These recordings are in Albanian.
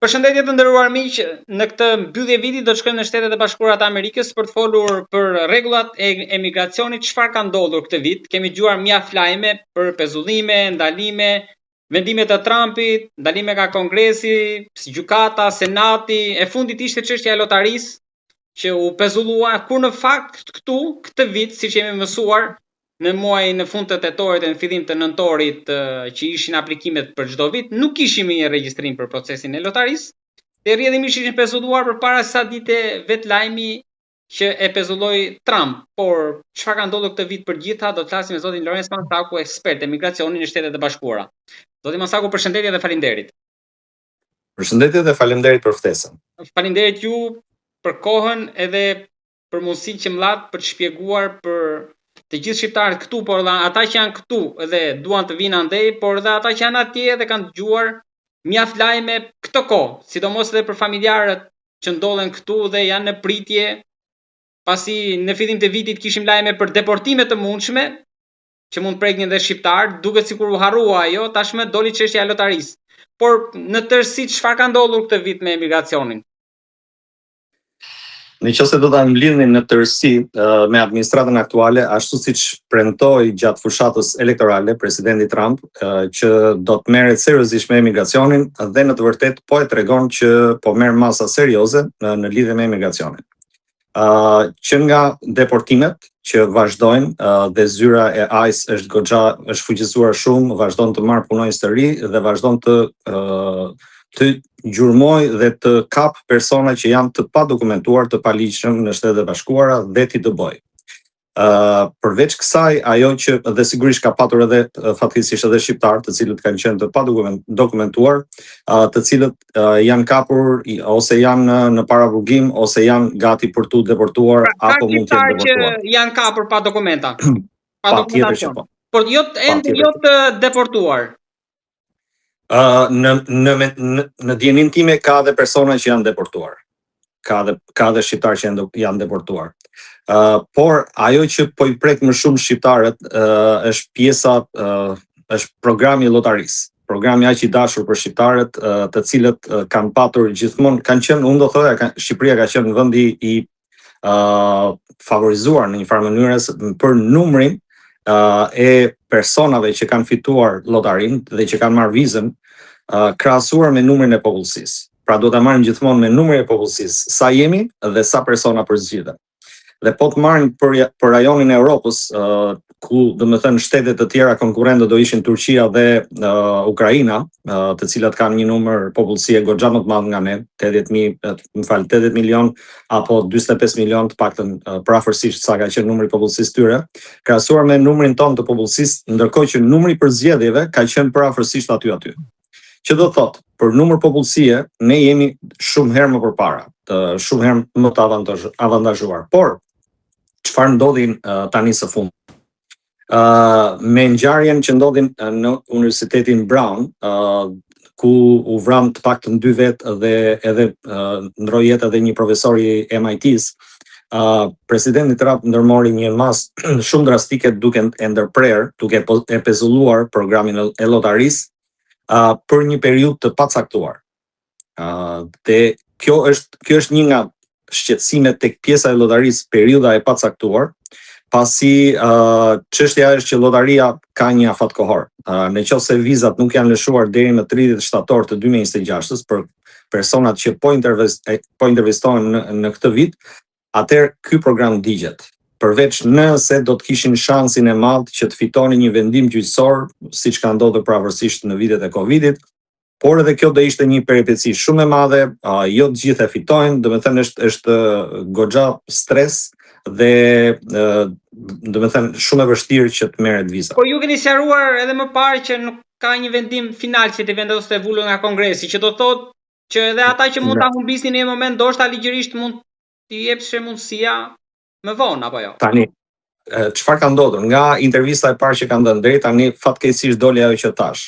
Përshëndetje të nderuar miq, në këtë mbyllje viti do të shkojmë në Shtetet e Bashkuara të Amerikës për të folur për rregullat e emigracionit, çfarë ka ndodhur këtë vit. Kemi dëgjuar mjaft lajme për pezullime, ndalime, vendime të Trumpit, ndalime nga Kongresi, gjykata, Senati, e fundit ishte çështja e lotarisë që u pezullua, kur në fakt këtu këtë vit, siç jemi mësuar në muajin në fund të tetorit e në fillim të nëntorit që ishin aplikimet për çdo vit, nuk kishim një regjistrim për procesin e lotarisë. Dhe rrjedhimisht ishin pezulluar përpara sa dite vetë lajmi që e pezulloi Trump. Por çfarë ka ndodhur këtë vit për gjitha, do të flasim me zotin Lorenz Mansaku, ekspert emigracioni në Shtetet e Bashkuara. Zoti Mansaku, përshëndetje dhe faleminderit. Përshëndetje dhe faleminderit për ftesën. Faleminderit ju për kohën edhe për mundësinë që më për të shpjeguar për të gjithë shqiptarët këtu, por edhe ata që janë këtu edhe duan të vinë andej, por edhe ata që janë atje dhe kanë dëgjuar mjaft lajme këtë kohë, sidomos edhe për familjarët që ndodhen këtu dhe janë në pritje, pasi në fillim të vitit kishim lajme për deportime të mundshme, që mund preknin dhe shqiptarë, duket sikur u harrua ajo, tashmë doli çështja e lotarisë. Por në tërësi çfarë ka ndodhur këtë vit me emigracionin? Nëse do ta mbledhnin në tërësi me administratën aktuale, ashtu siç premtoi gjatë fushatës elektorale presidenti Trump, që do të merret seriozisht me emigracionin dhe në të vërtetë po e tregon që po merr masa serioze në lidhje me emigracionin. Që nga deportimet që vazhdojnë dhe zyra e ICE është fuqizuar shumë, vazhdon të marrë punonjës të ri dhe vazhdon të gjurmoj dhe të kap persona që janë të padokumentuar, të paligjshëm në Shtetet e Bashkuara dhe t'i dëboj. Përveç kësaj, ajo që dhe sigurisht ka patur edhe fatkeqësisht edhe shqiptar, të cilët kanë qenë të padokumentuar, të cilët janë kapur ose janë në paravurgim ose janë gati për tu deportuar apo mund të jenë deportuar. Që janë kapur pa dokumenta. Patjetër që po. Por ende jo të deportuar. Në dijenin time ka dhe persona që janë deportuar. Ka dhe shqiptar që janë deportuar. Por ajo që po i prek më shumë shqiptarët është pjesa, është programi i lotarisë. Programi aq i dashur për shqiptarët, të cilët kanë patur gjithmonë, kanë qenë, unë do thoya, Shqipëria ka qenë vendi i favorizuar në një farë mënyrë për numrin e personave që kanë fituar lotarin dhe që kanë marrë vizën, krahasuar me numrin e popullsisë. Pra do ta marrim gjithmonë me numrin e popullsisë, sa jemi dhe sa persona përzgjidhen. Dhe po të marrim për rajonin e Europës, ku domethënë shtete të tjera konkurrente do ishin Turqia dhe Ukraina, të cilat kanë një numër popullsie goxha më të madh nga ne, 80 milion apo 45 milion të paktën parafërsisht sa ka qenë numri i popullsisë tyre, krahasuar me numrin tonë të popullsisë, ndërkohë që numri i përzgjedhjeve ka qenë parafërsisht aty. Që do thotë, për numër popullsie, ne jemi shumë herë më përpara, shumë herë më të avantazhuar. Por çfarë ndodhi tani së fundi? Me ngjarjen që ndodhi në Universitetin Brown, ku u vran të paktën 2 vetë dhe edhe ndroi jetë edhe një profesor i MIT-s, presidenti Trump ndërmori një masë shumë drastike duke e ndërprer, duke e pezulluar programin e lotarisë për një periudhë të pacaktuar. Dhe kjo është një nga shqetësimet tek pjesa e lotarisë, periudha e pacaktuar, pasi çështja është që lotaria ka një afat kohor. Nëse vizat nuk janë lëshuar deri në 30 shtator të 2026-s për personat që po investojnë në këtë vit, atëherë ky program digjet. Përveç nëse do të kishin shansin e madh që të fitonin një vendim gjyqësor, siç ka ndodhur pavarësisht në vitet e Covidit, por edhe kjo do ishte një peripeci shumë e madhe, jo të gjithë e fitojnë, domethënë është goxha stres dhe domethënë shumë e vështirë që të merret viza. Po ju keni sqaruar edhe më parë që nuk ka një vendim final që të vendosë të vulur nga Kongresi, që do thotë që edhe ata që mund ta humbisnin në një moment, ndoshta ligjërisht mund t'i jepshë mundësia më vonë apo jo? Tani, çfarë ka ndodhur? Nga intervista e parë që kanë dhënë deri tani, fatkeqësisht doli ajo që thash.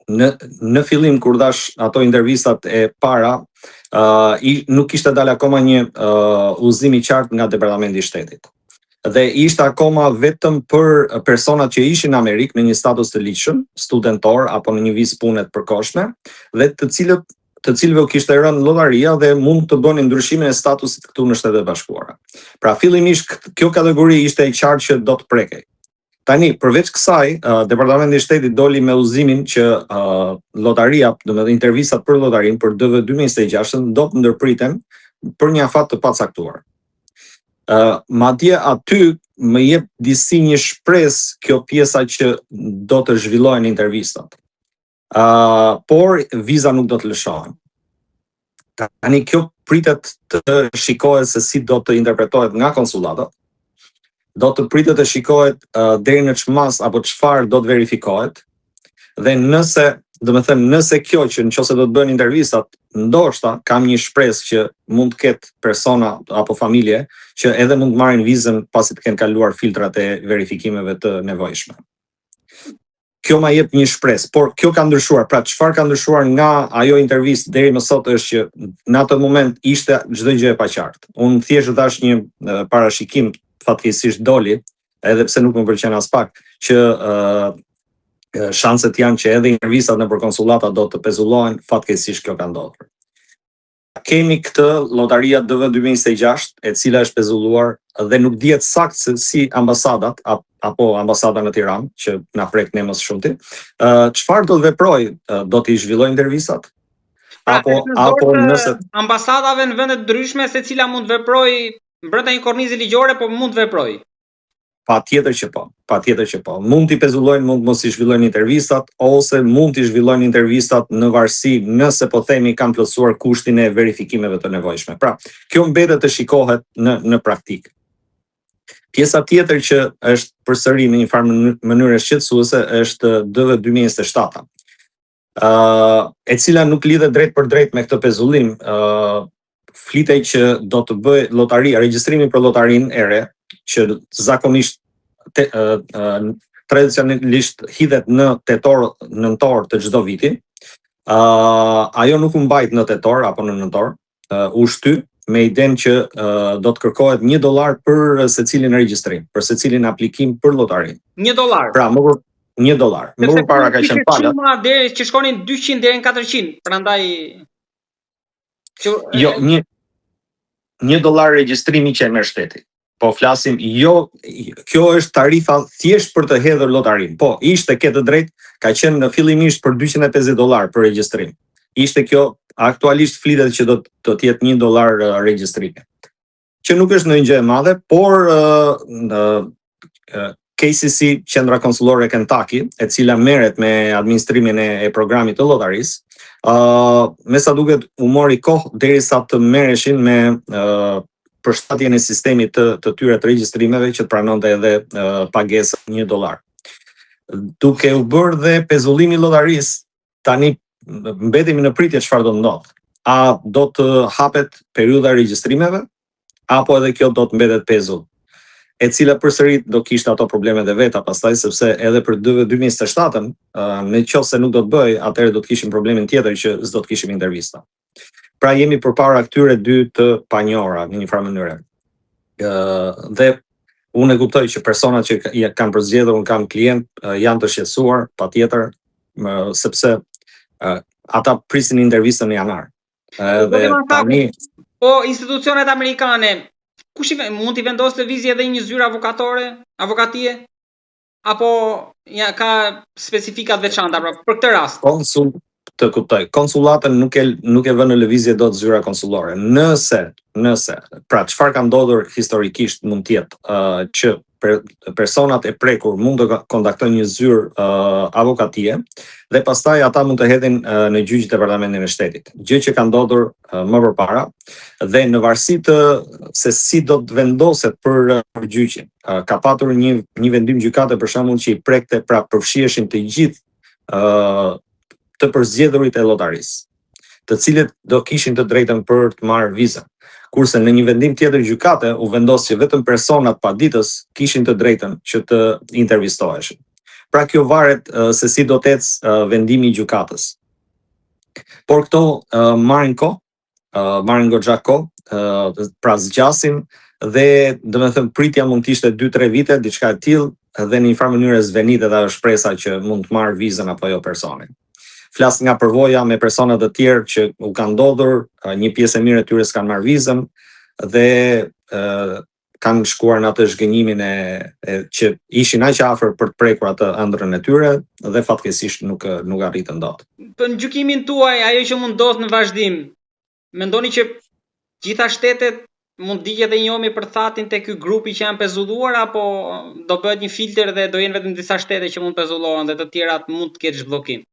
Në fillim kur dash ato intervistat e para, nuk kishte dalë akoma një udhëzim i qartë nga Departamenti i Shtetit. Dhe ishte akoma vetëm për personat që ishin në Amerikë me një status të ligjshëm, studentor apo në një vizë pune të përkohshme, dhe të cilët të cilëve u kishte rënë llotaria dhe mund të bënin ndryshimin e statusit këtu në Shtetet e Bashkuara. Pra fillimisht kjo kategori ishte e qartë që do të prekej. Tani, përveç kësaj, Departamenti i Shtetit doli me udhëzimin që llotaria, domethënë intervistat për llotarinë për DV 2026 do të ndërpriten për një afat të pacaktuar. Madje aty më jep disi një shpresë kjo pjesa që do të zhvillohen intervistat. Por viza nuk do të lëshohen. Tani kjo pritet të shikohet se si do të interpretohet nga konsulatat. Do të pritet të shikohet deri në çmas apo çfarë do të verifikohet. Dhe nëse kjo që nëse do të bëhen intervistat, ndoshta kam një shpresë që mund të ketë persona apo familje që edhe mund të marrin vizën pasi të kenë kaluar filtrat e verifikimeve të nevojshme. Kjo ma jep një shpresë, por kjo ka ndryshuar. Pra çfarë ka ndryshuar nga ajo intervistë deri më sot është që në atë moment ishte çdo gjë e paqartë. Unë thjesht dash një parashikim, fatkeqësisht doli, edhe pse nuk më pëlqen as pak, që shanset janë që edhe intervistat nëpër konsullata do të pezullohen, fatkeqësisht kjo ka ndodhur. Kemi këtë llotaria DV 2026, e cila është pezulluar dhe nuk dihet saktë se si ambasadat apo ambasada në Tiranë, që na prek ne më së shumti, çfarë do të veprojë, do të zhvillojë intervistat? Apo nëse ambasadave në vende të ndryshme secila mund të veprojë brenda një kornize ligjore, po mund të veprojë. Patjetër që po. Mund t'i pezullojnë, mund mos i zhvillojnë intervistat, ose mund t'i zhvillojnë intervistat në varësi nëse po themi kanë plotësuar kushtin e verifikimeve të nevojshme. Pra, kjo mbetet të shikohet në praktikë. Pjesa tjetër që është përsëri në një farë mënyrë shqetësuese është DV 2027, e cila nuk lidhet drejt për drejt me këtë pezullim. Flitej që do të bëj llotaria, regjistrimi për llotarinë e re, që zakonisht tradicionalisht hidhet në nëntor të çdo viti. Ajo nuk u mbajt në tetor apo në nëntor, u shty me idenë që do të kërkohet $1 për secilin regjistrim, për secilin aplikim për llotarinë. $1. Pra, $1. Më para ka qenë palat. Deri që shkonin 200 deri në 400, prandaj jo, $1 regjistrimi që e merr shteti. Po flasim, jo, kjo është tarifa thjesht për të hedhur llotarinë. Po, ishte ke të drejtë, ka qenë fillimisht për $250 për regjistrim. Ishte kjo, aktualisht flitet që do të jetë $1 regjistrimi. Që nuk është ndonjë gjë e madhe, por KCC, Qendra Konsullore e Kentucky, e cila merret me administrimin e programit të llotarisë, me sa duket u mori kohë derisa të merreshin me përshtatjen e sistemit të tyre të regjistrimeve që të pranonte edhe pagesën $1. Duke u bërë dhe pezullimi i llotarisë, tani mbetemi në pritje çfarë do të ndodhë. A do të hapet periudha e regjistrimeve, apo edhe kjo do të mbetet pezull, e cila përsëri do kishte ato problemet e veta pastaj, sepse edhe për DV 2027-ën, nëse nuk do të bëj, atëherë do të kishim problemin tjetër që s'do të kishim intervista. Pra jemi përpara këtyre dy të panjohura në një farë mënyrë. Dhe unë e kuptoj që personat që kanë përzgjedhur, unë kam klient, janë të shqetësuar, patjetër, sepse ata prisin intervistën në janar. Dhe tani po institucionet amerikane, kush mund t'i vendosë lëvizje edhe një zyrë avokatie? Apo ka specifikat veçanta pra për këtë rast? Të kuptoj. Konsullatën nuk e vën në lëvizje dot zyra konsullore. Nëse, pra çfarë ka ndodhur historikisht mund të jetë që personat e prekur mund të kontaktojnë një zyrë avokatie dhe pastaj ata mund të hedhin në gjyq departamentin e shtetit. Gjë që ka ndodhur më përpara dhe në varësi të se si do të vendoset për gjyqin. Ka patur një vendim gjykate për shembull që i prekte pra përfshiheshin të gjithë të përzgjedhurit e llotarisë, të cilët do kishin të drejtën për të marrë vizën. Kurse në një vendim tjetër gjykate u vendos që vetëm personat paditës kishin të drejtën që të intervistoheshin. Pra kjo varet se si do të ecë vendimi i gjykatës. Por këto marrin goxha kohë, pra zgjasin dhe domethënë pritja mund të ishte 2-3 vite, diçka e tillë, dhe në një farë mënyrë zvenit edhe shpresa që mund të marrë vizën apo jo personi. flas nga përvoja me persona të tjerë që u kanë ndodhur, një pjesë e mirë e tyre s'kan marrë vizën dhe kanë shkuar në atë zhgënjimin që ishin aq afër për të prekur atë ëndrrën e tyre dhe fatkeqësisht nuk arritën dot. Për në gjykimin tuaj, ajo që mund ndodh në vazhdim, mendoni që gjitha shtetet mund digjet dhe njohemi për thatin te ky grupi që janë pezulluar, apo do bëhet një filter dhe do jenë vetëm disa shtete që mund pezullohen dhe të tjerat mund të ketë zhbllokim?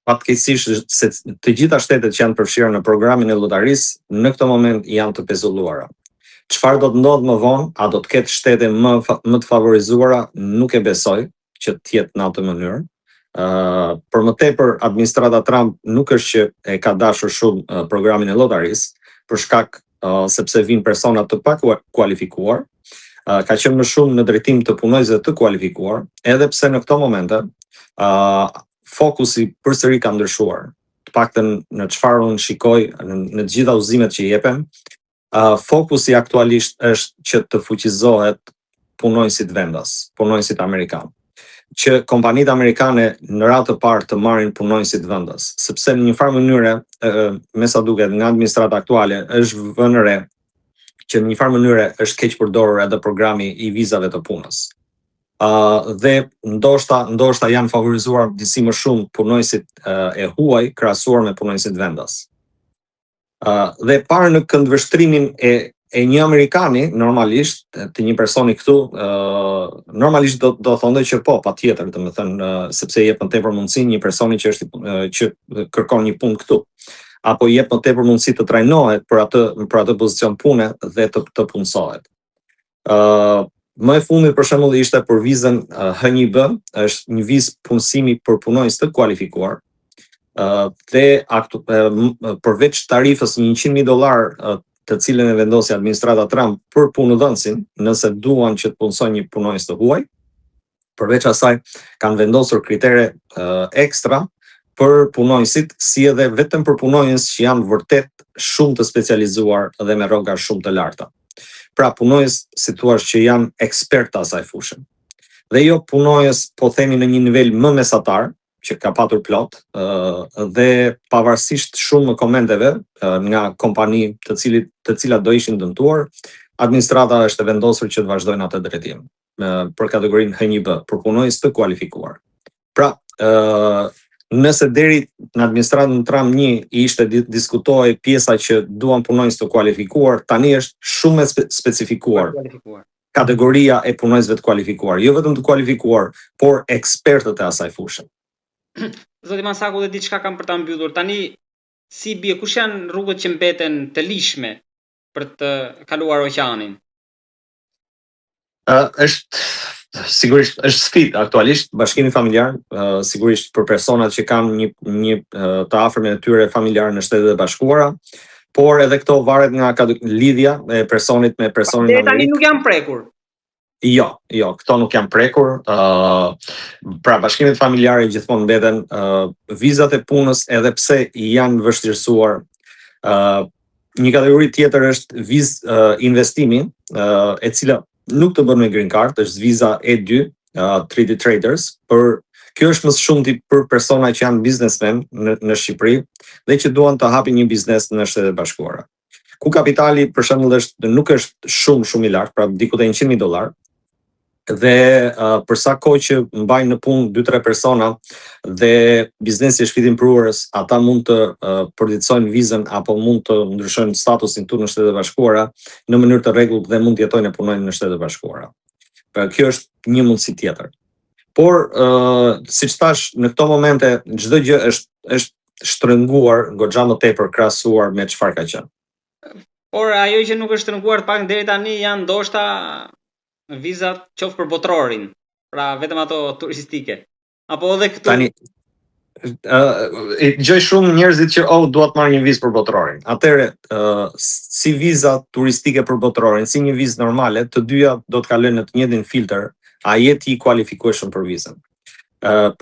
Fatkeqësisht se të gjitha shtetet që janë përfshirë në programin e lotarisë në këtë moment janë të pezulluara. Çfarë do të ndodhë më vonë, a do të ketë shtete më të favorizuara, nuk e besoj që të jetë në atë mënyrë. Për më tepër administrata Trump nuk është që e ka dashur shumë programin e lotarisë, për shkak sepse vinë persona të pa kualifikuar, ka qenë më shumë në drejtim të punojësve të kualifikuar, edhe pse në këto momente fokusi përsëri ka ndryshuar. Të paktën në çfarë unë shikoj në të gjitha udhëzimet që jepen, fokusi aktualisht është që të fuqizohet punojësit vendas, punojësit amerikanë. Që kompanitë amerikane në radhë të parë të marrin punojësit vendas, sepse në një farë mënyre, me sa duket nga administrata aktuale, është vënë re që në një farë mënyre është keq përdorur edhe programi i vizave të punës. Dhe ndoshta janë favorizuar disi më shumë punojësit e huaj krahasuar me punojësit vendas. Dhe parë në këndvështrimin e një Amerikani, normalisht, të një personi këtu, normalisht do thonë që po, patjetër, domethënë, sepse jep më tepër mundësi një personi që kërkon një punë këtu, apo jep më tepër mundësi të trajnohet për atë pozicion pune dhe të punësohet. Më e fundit për shembull ishte për vizën H1B, është një vizë punësimi për punojës të kualifikuar. Dhe përveç tarifës $100,000 të cilën e vendosi administrata Trump për punëdhënësin, nëse duan që të punësojnë një punojës të huaj, përveç asaj kanë vendosur kritere ekstra për punojësit, si edhe vetëm për punojës që janë vërtet shumë të specializuar dhe me rroga shumë të larta. Pra punojës si thua që janë eksperta asaj fushë. Dhe jo punojës po themi në një nivel më mesatar, që ka patur plot, dhe pavarësisht shumë komenteve nga kompani të cilat do ishin dëmtuar, administrata është e vendosur që të vazhdojnë atë drejtim për kategorinë H1B, për punojës të kualifikuar. Pra, nëse deri në administratën Trump 1 ishte diskutohej pjesa që duan punojës të kualifikuar, tani është shumë e specifikuar. Kategoria e punojësve të kualifikuar, jo vetëm të kualifikuar, por ekspertët e asaj fushë. Zoti Mansaku, dhe diçka kam për ta mbyllur. Tani si bie, kush janë rrugët që mbeten të lishme për të kaluar oqeanin? Sigurisht është sfidë aktualisht bashkimi familjar, sigurisht për personat që kanë një të afërmën e tyre familjar në Shtetet e Bashkuara, por edhe këto varet nga lidhja e personit me personin amerikan. Tani nuk janë prekur. Jo, këto nuk janë prekur. Pra bashkimet familjare gjithmonë mbeten, vizat e punës edhe pse janë vështirësuar. Një kategori tjetër është vizë investimi, e cila nuk të bën me green card, është viza E2, 3D traders, kjo është më shumë për persona që janë biznesmen në Shqipëri dhe që duan të hapin një biznes në Shtetet e Bashkuara. Ku kapitali për shembull nuk është shumë i lartë, pra diku te $100,000, dhe për sa kohë që mbajnë në punë 2-3 persona dhe biznesi është fitimpruarës, ata mund të përditësojnë vizën apo mund të ndryshojnë statusin tu në Shtetet e Bashkuara në mënyrë të rregullt dhe mund të jetojnë e punojnë në Shtetet e Bashkuara. Kjo është një mundësi tjetër. Por siç thash, në këto momente çdo gjë është shtrënguar goxha më tepër krahasuar me çfarë ka qenë. Por ajo që nuk është shtrënguar pak deri tani janë ndoshta vizat qoftë për botrorin, pra vetëm ato turistike. Apo edhe këtu. Tani gjoj shumë njerëzit që dua të marr një vizë për botrorin. Atëherë, si viza turistike për botrorin, si një vizë normale, të dyja do të kalojnë në të njëjtin filter, a je ti i kualifikueshëm për vizën.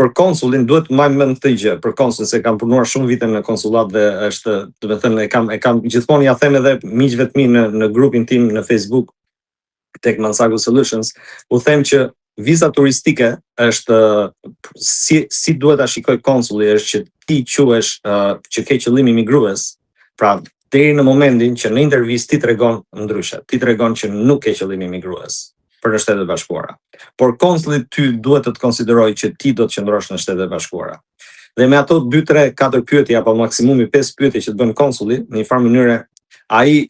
Për konsulin duhet të mbajmë mend këtë gjë, për konsulin se kam punuar shumë vite në konsulat dhe është, do të thënë, e kam gjithmonë ja them edhe miqve të mi në grupin tim në Facebook tek Mansaku Solutions, u them që viza turistike është si duhet ta shikoj konsulli është që ti quhesh që ke qëllim imigrues, pra deri në momentin që në intervistë ti tregon ndryshe. Ti tregon që nuk ke qëllim imigrues për në Shtetet Bashkuara. Por konsulli ty duhet të konsiderojë që ti do të qëndrosh në Shtetet Bashkuara. Dhe me ato 2, 3, 4 pyetje apo maksimumi 5 pyetje që të bën konsulli, në një farë mënyre ai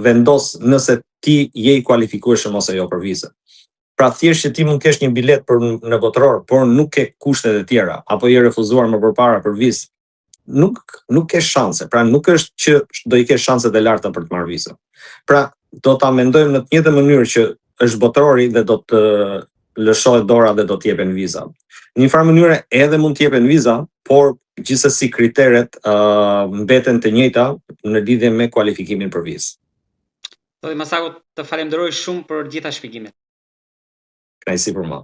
vendos nëse ti je i kualifikueshëm ose jo për vizë. Pra thjesht që ti mund kesh një bilet në botror, por nuk ke kushtet e tjera, apo je refuzuar më përpara për vizë, nuk ke shanse. Pra nuk është që do i kesh shanset e larta për të marrë vizën. Pra do ta mendojmë në të njëjtën mënyrë që është botrori dhe do të lëshohet dora dhe do të jepen viza. Në një farë mënyre edhe mund të jepen viza, por gjithsesi kriteret mbeten të njëjta në lidhje me kualifikimin për vizë. Zoti Masaku, të falenderoj shumë për gjitha shpjegimet. Kënaqësi për mua.